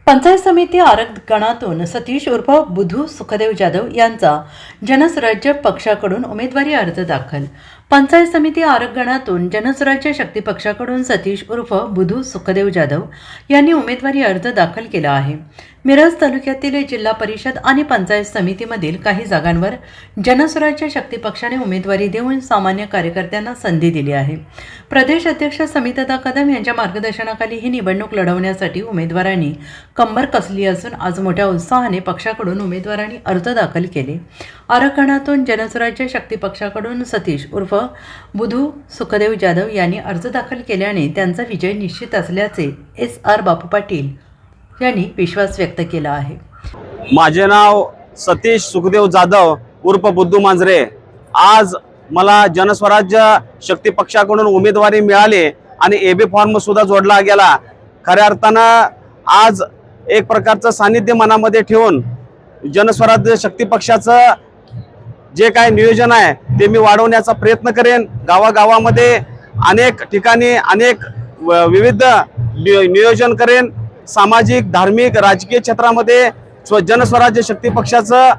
पंचायत समिती आरक्षणातून सतीश उर्फ बुधू सुखदेव जाधव यांचा जनस्वराज्य पक्षाकडून उमेदवारी अर्ज दाखल। पंचायत समिती आरक्षणातून जनस्वराज्य शक्ती पक्षाकडून सतीश उर्फ बुधू सुखदेव जाधव यांनी उमेदवारी अर्ज दाखल केला आहे। मिरज तालुक्यातील जिल्हा परिषद आणि पंचायत समितीमधील काही जागांवर जनस्वराज्य शक्ती पक्षाने उमेदवारी देऊन सामान्य कार्यकर्त्यांना संधी दिली आहे। प्रदेश अध्यक्ष समितदा कदम यांच्या मार्गदर्शनाखाली ही निवडणूक लढवण्यासाठी उमेदवारांनी कंबर कसली असून आज मोठ्या उत्साहाने पक्षाकडून उमेदवारांनी अर्ज दाखल केले। आरक्षणातून जनस्वराज्य शक्ती पक्षाकडून सतीश उर्फ बुधू सुखदेव जाधव यांनी अर्ज दाखल केल्याने त्यांचा विजय निश्चित असल्याचे SR बापू पाटील यांनी विश्वास व्यक्त केला आहे। माझे नाव सतीश सुखदेव जाधव उर्फ बुद्धू मांजरे। आज मला जनस्वराज्य शक्ती पक्षाकडून उमेदवारी मिळाली आणि AB फॉर्म सुद्धा जोडला गेला। खऱ्या अर्थानं आज एक प्रकारचं सानिध्य मनामध्ये ठेवून जनस्वराज्य शक्ती पक्षाचं जे काही नियोजन आहे ते मी वाढवण्याचा प्रयत्न करेन। गावागावामध्ये अनेक ठिकाणी अनेक विविध नियोजन करेन। सामाजिक, धार्मिक, राजकीय क्षेत्रामध्ये जनस्वराज्य शक्ती पक्षाचं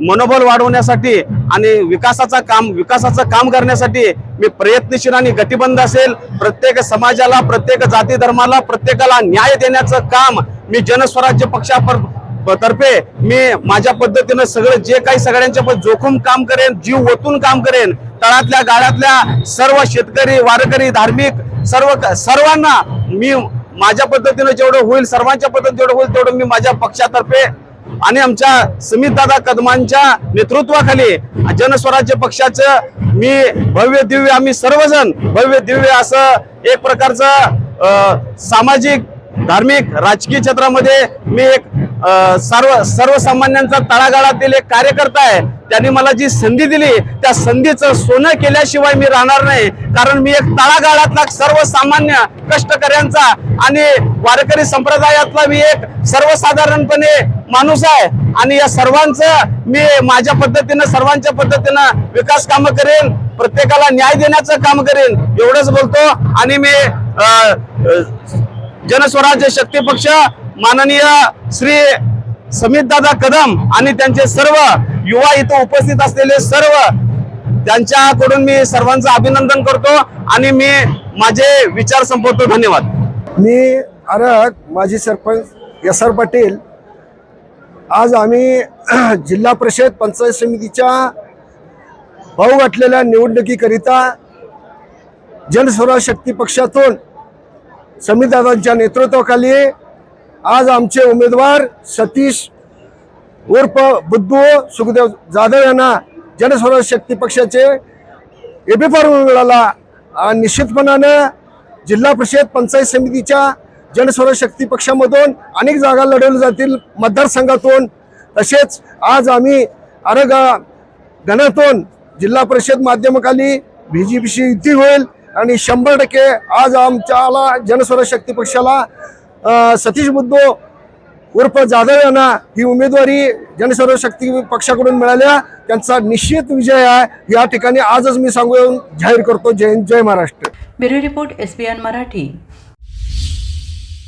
मनोबल वाढवण्यासाठी आणि विकासाचं काम करण्यासाठी मी प्रयत्नशील आणि गतिबंध असेल। प्रत्येक समाजाला, प्रत्येक जाती धर्माला, प्रत्येकाला न्याय देण्याचं काम मी जनस्वराज्य पक्षातर्फे मी माझ्या पद्धतीने सगळं जे काही सगळ्यांच्या जोखून काम करेन, जीव ओतून काम करेन। तळातल्या गाळातल्या सर्व शेतकरी, वारकरी, धार्मिक सर्वांना मी माझ्या पद्धतीने जेवढं होईल, सर्वांच्या पद्धतीने जेवढं होईल तेवढं मी माझ्या पक्षातर्फे आणि आमच्या समितदादा कदमांच्या नेतृत्वाखाली जनस्वराज्य पक्षाचं मी भव्य दिव्य, आम्ही सर्वजण भव्य दिव्य असं एक प्रकारचं सामाजिक, धार्मिक, राजकीय क्षेत्रामध्ये मी एक सर्वसामान्यांचा तळागाळातील एक कार्यकर्ता आहे। त्यांनी मला जी संधी दिली त्या संधीचं सोनं केल्याशिवाय मी राहणार नाही। कारण मी एक तळागाळातला सर्वसामान्य कष्टकऱ्यांचा आणि वारकरी संप्रदायातला मी एक सर्वसाधारणपणे माणूस आहे आणि या सर्वांचं मी माझ्या पद्धतीनं, सर्वांच्या पद्धतीनं विकास कामं करेन, प्रत्येकाला न्याय देण्याचं काम करेन एवढंच बोलतो। आणि मी जनस्वराज्य शक्ती पक्ष माननीय श्री समितदादा कदम आणि त्यांचे सर्व युवा इथं उपस्थित असलेले सर्व त्यांच्याकडून मी सर्वांचं अभिनंदन करतो आणि मी माझे विचार संपवतो। धन्यवाद। मी माजी सरपंच SR पाटील। आज आम्ही जिल्हा परिषद पंचायत समितीच्या भाऊ घातलेल्या निवडणुकीकरिता जनस्वराज्य शक्ती पक्षातून समितदादांच्या नेतृत्वाखाली आज आमचे उमेदवार सतीश उर्फ बुद्धू सुखदेव जाधव यांना जनस्वराज्य शक्ती पक्षाचे AB फॉर्म मिळाला। निश्चितपणानं जिल्हा परिषद पंचायत समितीच्या जनस्वराज्य शक्ती पक्षामधून अनेक जागा लढवल्या जातील मतदारसंघातून। तसेच आज आम्ही गणातून जिल्हा परिषद माध्यमाखाली BJPशी युती होईल आणि 100% आज आमच्याला जनस्वराज्य शक्ती पक्षाला सतीश बुद्धू उर्फ जाधव यांना ही उमेदवारी जनस्वराज्य शक्ती पक्षाकडून मिळाल्या। त्यांचा निश्चित विजय आहे या ठिकाणी आजच मी सांगून जाहीर करतो। जय हिंद, जय Maharashtra. Bureau report SBN Marathi.